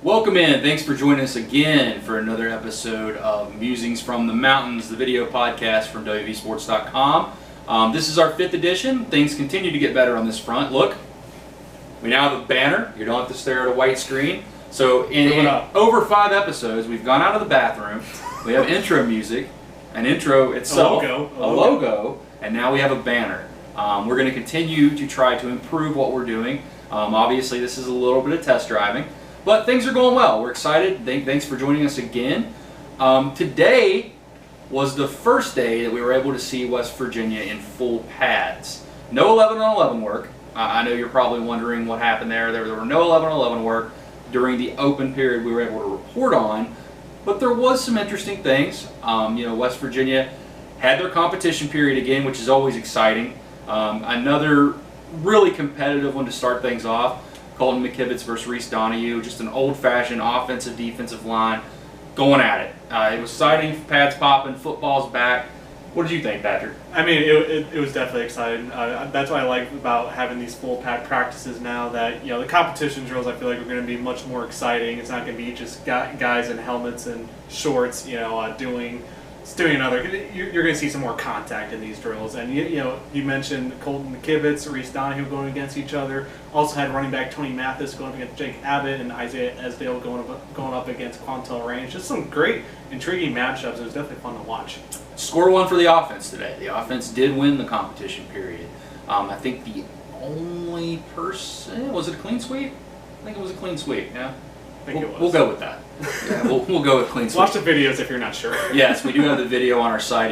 Welcome in. Thanks for joining us again for another episode of Musings from the Mountains, the video podcast from WVSports.com. This is our 5th edition. Things continue to get better on this front. Look, we now have a banner. You don't have to stare at a white screen. So in over 5 episodes, we've gone out of the bathroom. We have intro music, an intro itself, a logo, and now we have a banner. We're going to continue to try to improve what we're doing. Obviously, this is a little bit of test driving. But things are going well. We're excited. Thanks for joining us again. Today was the first day that we were able to see West Virginia in full pads. No 11-on-11 work. I know you're probably wondering what happened there. There were no 11-on-11 work during the open period we were able to report on. But there was some interesting things. West Virginia had their competition period again, which is always exciting. Another really competitive one to start things off. Colton McKivitz versus Reese Donahue, just an old-fashioned offensive-defensive line going at it. It was exciting, pads popping, football's back. What did you think, Patrick? I mean, it was definitely exciting. That's what I like about having these full pad practices now, that the competition drills I feel like are going to be much more exciting. It's not going to be just guys in helmets and shorts, doing another. You're going to see some more contact in these drills, and you mentioned Colton McKivitz, Reese Donahue going against each other. Also had running back Tony Mathis going up against Jake Abbott, and Isaiah Esdale going up against Quantel Range. Just some great, intriguing matchups. It was definitely fun to watch. Score one for the offense today. The offense did win the competition period. I think the only person, was it a clean sweep? I think it was a clean sweep. Yeah. We'll go with that. Yeah, we'll go with clean sweep. Watch the videos if you're not sure. Yes, we do have the video on our site.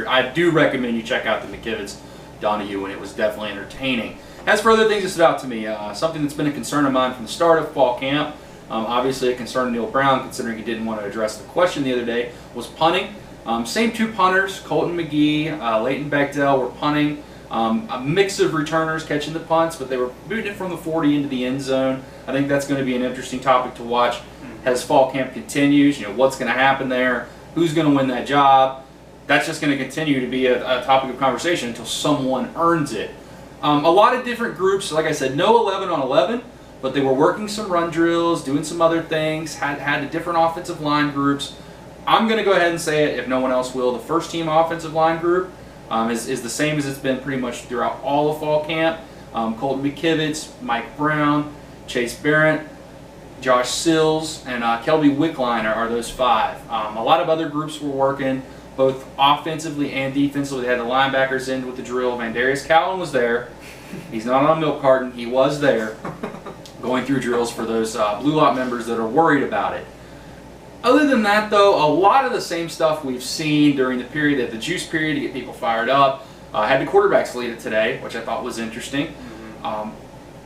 I do recommend you check out the McKivitz Donahue, and it was definitely entertaining. As for other things that stood out to me, something that's been a concern of mine from the start of fall camp, obviously a concern of Neil Brown, considering he didn't want to address the question the other day, was punting. Same 2 punters, Colton McGee, Leighton Bechdel, were punting. A mix of returners catching the punts, but they were booting it from the 40 into the end zone. I think that's going to be an interesting topic to watch as fall camp continues. What's going to happen there? Who's going to win that job? That's just going to continue to be a topic of conversation until someone earns it. A lot of different groups, like I said, no 11-on-11, but they were working some run drills, doing some other things, had different offensive line groups. I'm going to go ahead and say it, if no one else will, the first team offensive line group is the same as it's been pretty much throughout all of fall camp. Colton McKivitz, Mike Brown, Chase Barrett, Josh Sills, and Kelby Wickline are those 5. A lot of other groups were working, both offensively and defensively. They had the linebackers in with the drill. Vandarius Cowan was there. He's not on a milk carton. He was there going through drills for those Blue Lot members that are worried about it. Other than that, though, a lot of the same stuff we've seen during the period, at the juice period, to get people fired up. Had the quarterbacks lead it today, which I thought was interesting.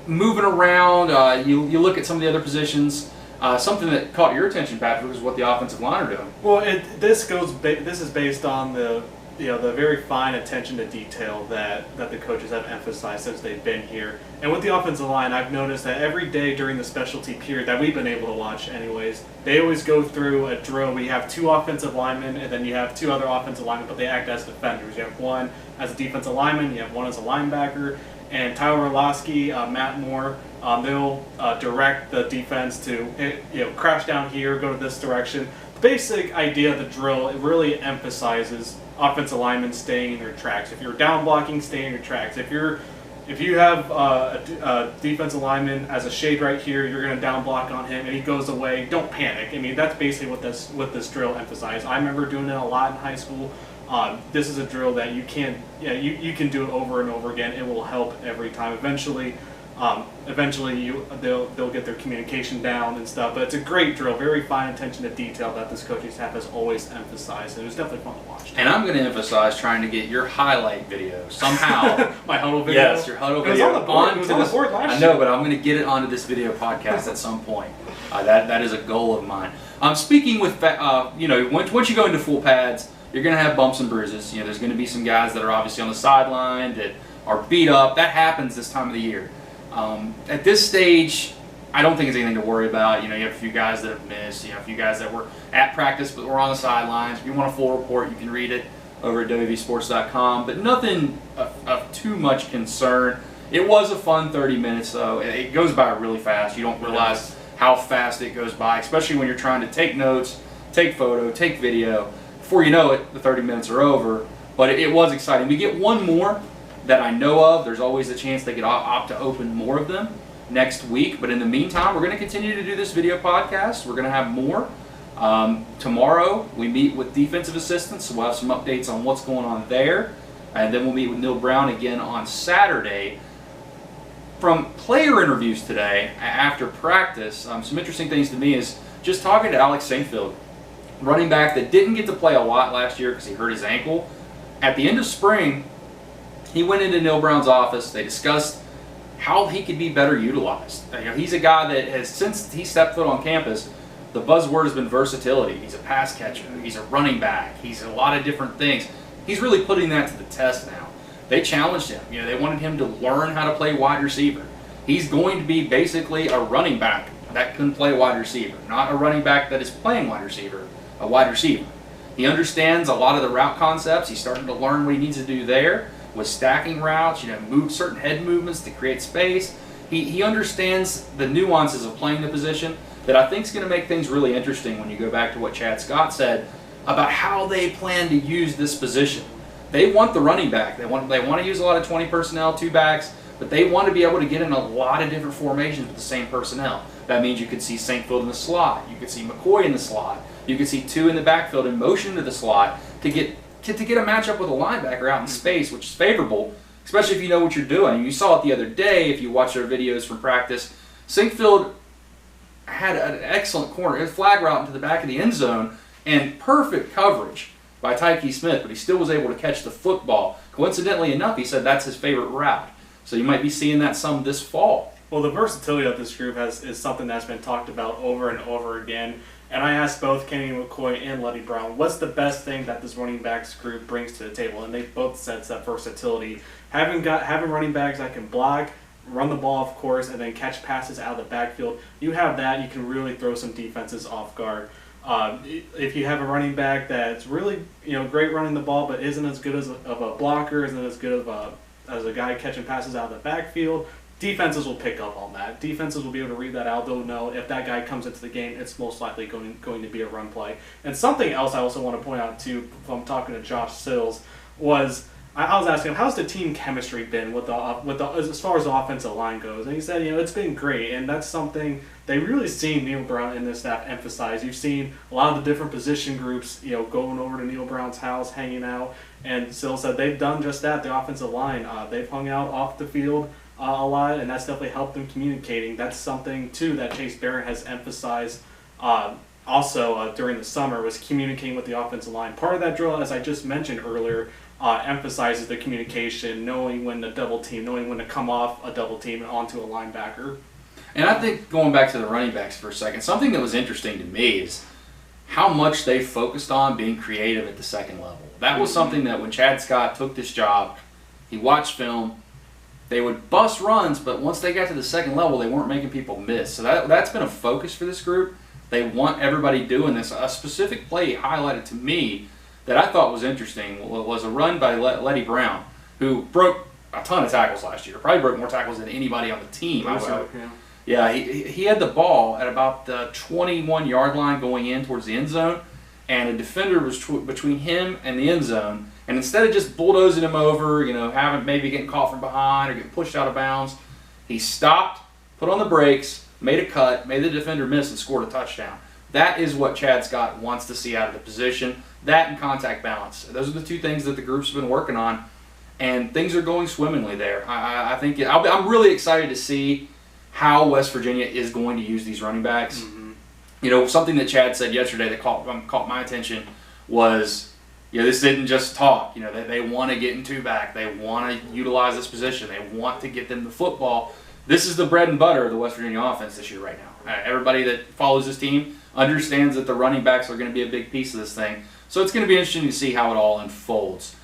Moving around, you look at some of the other positions. Something that caught your attention, Patrick, was what the offensive line are doing. Well, this is based on the very fine attention to detail that the coaches have emphasized since they've been here. And with the offensive line, I've noticed that every day during the specialty period that we've been able to watch anyways, they always go through a drill. We have 2 offensive linemen, and then you have 2 other offensive linemen, but they act as defenders. You have one as a defensive lineman, you have one as a linebacker, and Tyler Orlowski, Matt Moore, they'll direct the defense to crash down here, go to this direction. The basic idea of the drill, it really emphasizes offensive linemen staying in their tracks. If you're down blocking, stay in your tracks. If you have a defensive lineman as a shade right here, you're going to down block on him, and he goes away. Don't panic. I mean, that's basically what this drill emphasizes. I remember doing it a lot in high school. This is a drill that you can do it over and over again. It will help every time. Eventually they'll get their communication down and stuff. But it's a great drill, very fine attention to detail that this coaching staff has always emphasized. And it was definitely fun to watch. And I'm going to emphasize trying to get your highlight video somehow. My huddle video. Yes, your huddle video. It was on the board last year. I know, but I'm going to get it onto this video podcast at some point. That is a goal of mine. Speaking with once you go into full pads, you're going to have bumps and bruises. There's going to be some guys that are obviously on the sideline that are beat up. That happens this time of the year. At this stage, I don't think it's anything to worry about. You have a few guys that have missed, a few guys that were at practice but were on the sidelines. If you want a full report, you can read it over at WVSports.com. But nothing of too much concern. It was a fun 30 minutes, though. It goes by really fast. You don't realize how fast it goes by, especially when you're trying to take notes, take photo, take video. Before you know it, the 30 minutes are over. But it was exciting. We get one more that I know of. There's always a chance they could opt to open more of them next week. But in the meantime, we're going to continue to do this video podcast. We're going to have more. Tomorrow, we meet with defensive assistants, so we'll have some updates on what's going on there. And then we'll meet with Neil Brown again on Saturday. From player interviews today, after practice, some interesting things to me is just talking to Alex Saintfield, running back that didn't get to play a lot last year because he hurt his ankle. At the end of spring, he went into Neil Brown's office. They discussed how he could be better utilized. He's a guy that has, since he stepped foot on campus, the buzzword has been versatility. He's a pass catcher. He's a running back. He's a lot of different things. He's really putting that to the test now. They challenged him. They wanted him to learn how to play wide receiver. He's going to be basically a running back that can play wide receiver, not a running back that is playing wide receiver, a wide receiver. He understands a lot of the route concepts. He's starting to learn what he needs to do there with stacking routes, move certain head movements to create space. He understands the nuances of playing the position that I think is going to make things really interesting when you go back to what Chad Scott said about how they plan to use this position. They want the running back. They want to use a lot of 20 personnel, 2 backs, but they want to be able to get in a lot of different formations with the same personnel. That means you could see Saintfield in the slot. You could see McCoy in the slot. You could see 2 in the backfield in motion to the slot to get a matchup with a linebacker out in space, which is favorable, especially if you know what you're doing. You saw it the other day if you watch our videos from practice. Saintfield had an excellent corner, a flag route into the back of the end zone, and perfect coverage by Tyke Smith, but he still was able to catch the football. Coincidentally enough, he said that's his favorite route. So you might be seeing that some this fall. Well, the versatility of this group is something that's been talked about over and over again. And I asked both Kenny McCoy and Letty Brown, what's the best thing that this running backs group brings to the table? And they both said it's that versatility. Having running backs that can block, run the ball, of course, and then catch passes out of the backfield. You have that, you can really throw some defenses off guard. If you have a running back that's really great running the ball, but isn't as good of a blocker, isn't as good as a guy catching passes out of the backfield, defenses will pick up on that. Defenses will be able to read that out. They'll know if that guy comes into the game, it's most likely going to be a run play. And something else I also want to point out too, from talking to Josh Sills, was I was asking him, how's the team chemistry been with the as far as the offensive line goes? And he said, it's been great, and that's something they really seen Neil Brown and this staff emphasize. You've seen a lot of the different position groups, going over to Neil Brown's house, hanging out, and Sills said they've done just that. The offensive line, they've hung out off the field a lot, and that's definitely helped them communicating. That's something too that Chase Barrett has emphasized. Also during the summer was communicating with the offensive line. Part of that drill, as I just mentioned earlier, emphasizes the communication, knowing when to double team, knowing when to come off a double team and onto a linebacker. And I think going back to the running backs for a second, something that was interesting to me is how much they focused on being creative at the second level. That was something that when Chad Scott took this job, he watched film, they would bust runs, but once they got to the second level, they weren't making people miss. So that's been a focus for this group. They want everybody doing this. A specific play highlighted to me that I thought was interesting was a run by Letty Brown, who broke a ton of tackles last year. Probably broke more tackles than anybody on the team. Yeah, he had the ball at about the 21-yard line going in towards the end zone, and a defender was between him and the end zone. And instead of just bulldozing him over, maybe getting caught from behind or getting pushed out of bounds, he stopped, put on the brakes, made a cut, made the defender miss, and scored a touchdown. That is what Chad Scott wants to see out of the position. That and contact balance. Those are the 2 things that the group's been working on, and things are going swimmingly there. I think I'm really excited to see how West Virginia is going to use these running backs. Mm-hmm. Something that Chad said yesterday that caught my attention was, this didn't just talk. They want to get in 2-back. They want to utilize this position. They want to get them the football. This is the bread and butter of the West Virginia offense this year right now. Everybody that follows this team understands that the running backs are going to be a big piece of this thing. So it's going to be interesting to see how it all unfolds.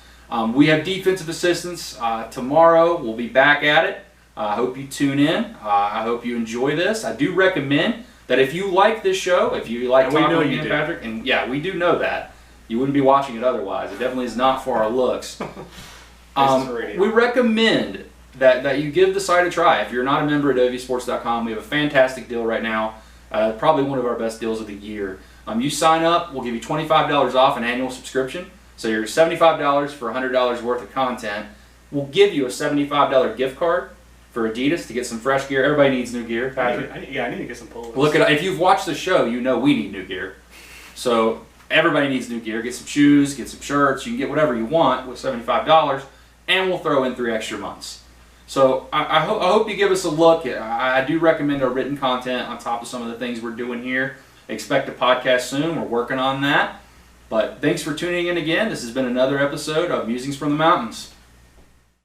We have defensive assistants. Tomorrow we'll be back at it. I hope you tune in. I hope you enjoy this. I do recommend that if you like this show, if you like talking with me and Patrick, and yeah, we do know that. You wouldn't be watching it otherwise. It definitely is not for our looks. We recommend that you give the site a try. If you're not a member at WVSports.com, we have a fantastic deal right now. Probably one of our best deals of the year. You sign up, we'll give you $25 off an annual subscription. So you're $75 for $100 worth of content. We'll give you a $75 gift card for Adidas to get some fresh gear. Everybody needs new gear, Patrick. I need to get some polos. Look at, if you've watched the show, you know we need new gear. So everybody needs new gear. Get some shoes, get some shirts. You can get whatever you want with $75, and we'll throw in 3 extra months. So I hope you give us a look. I do recommend our written content on top of some of the things we're doing here. Expect a podcast soon. We're working on that. But thanks for tuning in again. This has been another episode of Musings from the Mountains.